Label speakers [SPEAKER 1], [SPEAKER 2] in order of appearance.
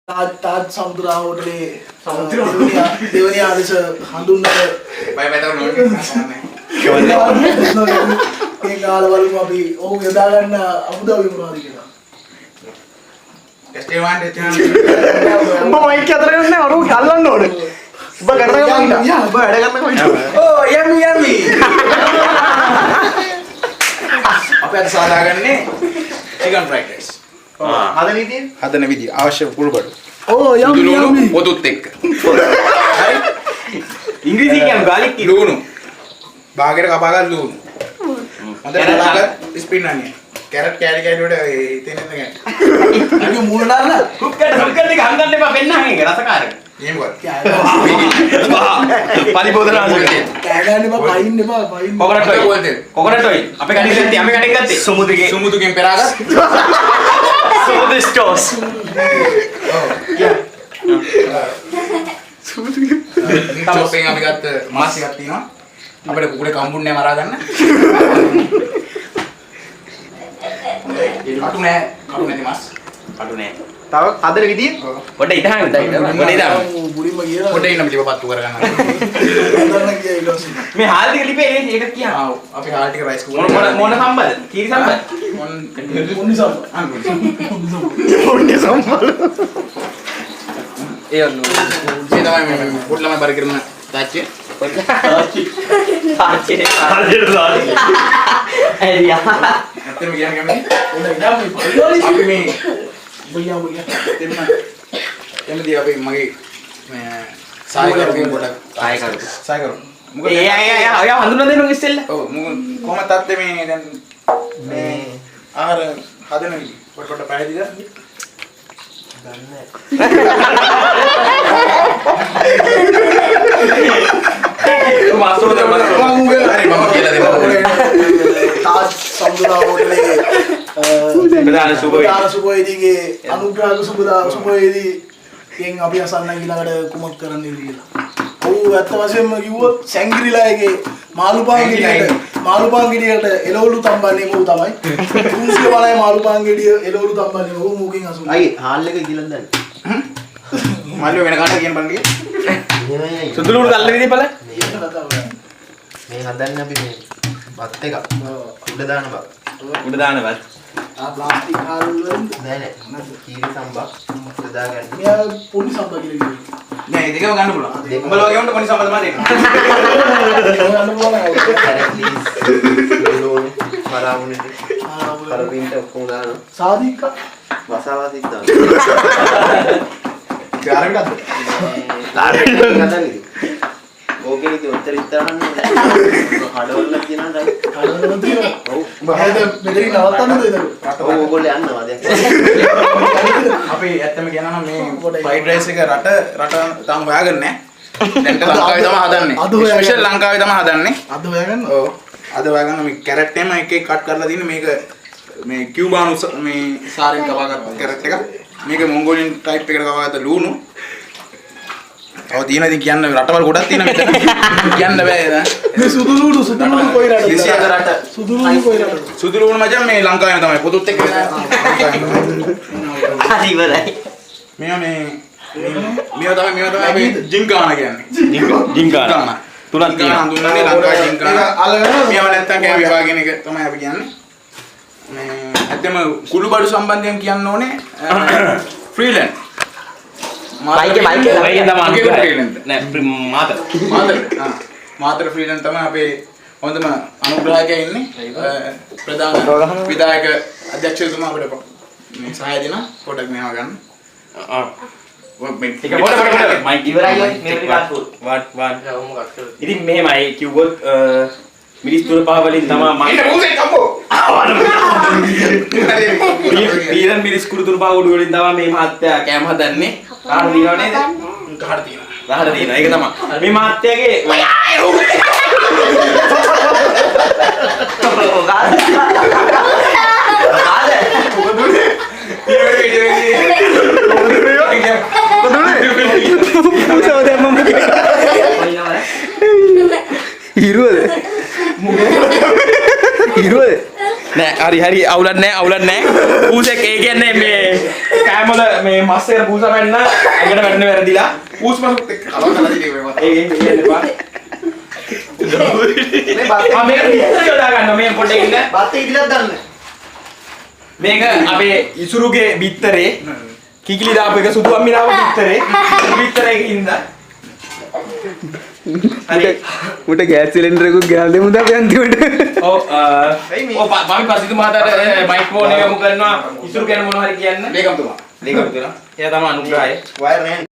[SPEAKER 1] තාත් සමුද්‍රා හෝටලේ දෙවනි ආදේශ හඳුන්වන ඒ කාලවලම අපි ඔහු යොදා ගන්න අමුද්‍රව්‍ය මොනවද කියලා.
[SPEAKER 2] ටෙස්ටේවාන්
[SPEAKER 3] උඹ මයික් අතර ගන්න අර ගල්ලන්න ඕනේ. උඹ කරන ගමන් යා උඹ වැඩ කරන කොයිද?
[SPEAKER 2] ඕ යම්මි අපි අද සාදාගන්නේ chicken fried rice. හදන විදිය අවශ්‍ය පුරුබඩු.
[SPEAKER 1] ඕ යම්මි
[SPEAKER 2] පොදුත් එක්ක.
[SPEAKER 3] ඉංග්‍රීසි කියන්නේ garlic
[SPEAKER 2] ලුණු. බාගෙට කපා ගන්න ලුණු. හොඳට කපලා ස්පින් අනියන්. කැරට් කෑලි කෑලි වල තේනෙන්න ගන්න.
[SPEAKER 1] අනික මූල දාන්න
[SPEAKER 3] කුක්කට ටික හංගන්න එපා වෙන්නහන් ඒක රසකාරක.
[SPEAKER 2] එහෙම කොහොමද?
[SPEAKER 3] පරිබෝධන ආසක.
[SPEAKER 1] කෑ ගන්න එපා පයින් එපා පයින්.
[SPEAKER 3] Coconut oil. අපි කඩේ ගත්තේ.
[SPEAKER 2] සුමුදුගෙන් පෙරාගත්.
[SPEAKER 3] සමුදු ස්ටෝස්.
[SPEAKER 2] චොප්පින් අපි ගත්ත මාස් එකක් තියෙනවා. අපිට කුකුලේ කම්බුන්නේ මරා ගන්න. කටු නැති මාස්.
[SPEAKER 3] අඩු නෑ. තව හදන විදිය පොඩ ඉතහන් පොඩ ඉතහන්.
[SPEAKER 1] බුලින්ම කියලා
[SPEAKER 2] පොඩේ ඉන්න පිළිව පත්තු කරගන්න.
[SPEAKER 1] හදන්න ගියා ඊට පස්සේ.
[SPEAKER 3] මේ හාල් ටික ලිපේ ඒක කියන්න.
[SPEAKER 2] ආ අපි හාල් ටික රයිස් කුකුලේ
[SPEAKER 3] මොන සම්බද? කීරි සම්බද?
[SPEAKER 1] මොන්නේ සම්බ.
[SPEAKER 3] මොන්නේ සම්බද?
[SPEAKER 2] ඒ ඔන්න මේ තමයි මේ පොඩ්ඩලම බර කරන තාච්චිය.
[SPEAKER 3] තාච්චි. එරියා.
[SPEAKER 2] නැත්නම් කියන්නේ කැමති.
[SPEAKER 1] ඔන්න ඉඳන් මේ පරිවලි
[SPEAKER 2] අපි මේ
[SPEAKER 1] බයියා
[SPEAKER 2] එමදී අපි මගේ මේ සායකරුගෙන් පොඩක් සායකරු. මොකද
[SPEAKER 3] ඒ හඳුනන දෙන්න ඉස්සෙල්ලා.
[SPEAKER 2] ඔව් මොකද කොහමද තත්ත්වය මේ දැන් මේ ආහාර හදන පොඩ පැහැදිලිද?
[SPEAKER 3] මාස්ටර් දෙන්න
[SPEAKER 2] හරි මම කියලා දෙන්න.
[SPEAKER 1] තාත් සමුද්‍රා හෝටලේ
[SPEAKER 3] ප්‍රධාන
[SPEAKER 1] සුබෝයේදීගේ අනුග්‍රහ සුබෝයේදී ගෙන් අපි අසන්න ඊළඟට කුමක් කරන්න කියලා. ඔව් ඇත්ත වශයෙන්ම කිව්වොත් සැංගිරිලාගේ මාළුපාන් ගෙඩියට එළවලු තම්බන්නේ මොහු තමයි. 300 බලයි මාළුපාන් ගෙඩිය එළවලු තම්බන්නේ මොහු මුකින් අසුන.
[SPEAKER 4] අයි හාල් එක ගිලන් දැන්.
[SPEAKER 2] මල්ලෝ වෙන කාට කියන බන්නේ.
[SPEAKER 3] සුදුලුණු ගල්ල විදිහ බලන්න.
[SPEAKER 4] මේ හදන්නේ අපි මේ බත් එක. උඩ දාන බත්.
[SPEAKER 3] උඩ දාන බත්.
[SPEAKER 1] ප්ලාස්ටික් හාල් වලින්
[SPEAKER 4] නෑ නෑ. කීරි සම්බක් උඩ දාගන්න.
[SPEAKER 1] මෙයා පොඩි සම්බ කියලා කිව්වේ.
[SPEAKER 2] නෑ ඒ දෙකම ගන්න පුළුවන්. උඹලා වගේ උන්ට කොනි සම්බන්ධ මාදේ.
[SPEAKER 1] ගන්න පුළුවන්.
[SPEAKER 4] ලෝණු මරාමුනේ. කරපින්ට ඔක්කොම දානවා.
[SPEAKER 1] සාදික
[SPEAKER 4] වසාවාසික් දානවා.
[SPEAKER 2] කාරෙකටද?
[SPEAKER 4] දාන්නේ. ඕකේ ඉතින් උත්තර ඉස්සරහන්න හඩවල කියනවා දැන්.
[SPEAKER 1] කලවල තියෙනවා.
[SPEAKER 4] ඔව්.
[SPEAKER 1] බහද මෙතනින් නවත්තන්නද ඒක?
[SPEAKER 4] ඔව් ඕගොල්ලෝ යන්නවා දැන්.
[SPEAKER 2] අපි ඇත්තම කියනවා මේ ෆ්‍රයිඩ් රයිස් එක රට තාම හොයාගන්නේ නැහැ. දැන් ලංකාවේ තමයි හදන්නේ. ස්පෙෂල් ලංකාවේ තමයි හදන්නේ.
[SPEAKER 1] අද හොයාගන්න.
[SPEAKER 2] ඔව්. අද හොයාගන්න මේ කැරට් එකම එක එක කට් කරලා තියෙන මේක මේ කියුබානු මේ සාරෙන් කපාගත්ත කැරට් එක. මේක මොන්ගෝලියන් ටයිප් එකට කපාගත්ත ලුණු. ඔව් තියෙන ඉතින් කියන්න රටවල් ගොඩක් තියෙන මෙතන. කියන්න බෑ නේද?
[SPEAKER 1] මේ සුදුලුණු කොයි රටද?
[SPEAKER 2] රට.
[SPEAKER 1] සුදුලුණු කොයි රටද?
[SPEAKER 2] සුදුලුණු මචං මේ ලංකාවේ තමයි පොදුත් එක්ක
[SPEAKER 3] හරි ඉවරයි.
[SPEAKER 2] මේවා තමයි අපි ජින්කාන කියන්නේ.
[SPEAKER 3] ජින්කාන. තුනක් තියෙනවා.
[SPEAKER 2] හඳුන්වන්නේ ලංකාවේ ජින්කාන. මේවා නැත්තම් කෑ විභාගයෙන් එක තමයි අපි කියන්නේ. මේ ඇත්තම කුළුබඩු සම්බන්ධයෙන් කියන්න ඕනේ ෆ්‍රීලන්ඩ්.
[SPEAKER 3] මයිකේ නෑ
[SPEAKER 2] මාතර ෆ්‍රීලන්ඩ් තමයි අපේ හොඳම අනුග්‍රාහකයා ඉන්නේ. ප්‍රධාන විධායක අධ්‍යක්ෂකතුමා අපිට මේ සහාය දෙන පොඩක් මේවා ගන්න.
[SPEAKER 3] ටික පොඩ මයික් ඉවරයි මේ ටිකක් වන් ඉතින් මෙහෙමයි කිව්වොත් මිනිස් තුන පහ වලින් තමයි මම
[SPEAKER 2] ඉන්න මොකද කම්බෝ
[SPEAKER 3] පීරන් මිනිස් කුරු තුන පහ උඩ වලින් තමයි මේ මහත්තයා කැම හදන්නේ කාට දිනව නේද
[SPEAKER 2] කාට තියෙනවා
[SPEAKER 3] රහට දිනන ඒක තමයි මේ මහත්තයාගේ
[SPEAKER 4] Hero. Hero.
[SPEAKER 3] නෑ
[SPEAKER 2] නෑ හරි අවුලක් නෑ ඌසෙක් ඒ කියන්නේ මේ කෑම වල මේ මස් එක පූසා ගන්න ඇඟට වැටෙන වැරදිලා ඌස් මසුත් එක්ක කලව කරලා දිනේ මම ඒ කියන්න එපා මේක විතර යොදා ගන්න මේ පොඩ්ඩක් ඉන්න
[SPEAKER 4] බත් ඉදිරියට දාන්න.
[SPEAKER 2] මේක අපේ ඉසුරුගේ බිත්තරේ කිකිලි දාපු එක සුදු අම්මිනාව බිත්තරේ ඉඳලා
[SPEAKER 5] උට ගෑස් සිලින්ඩර් එකක් ගහලා දෙමුද අපි අන්තිමට
[SPEAKER 2] ඔව් මම පස්සිතු මහතාට මයික්‍රෝෆෝන් එක යොමු කරනවා ඉසුරු ගැන මොනවා හරි කියන්න ලේකම්තුමා එයා තමයි අනුග්‍රහය
[SPEAKER 4] වයර් නැහැ.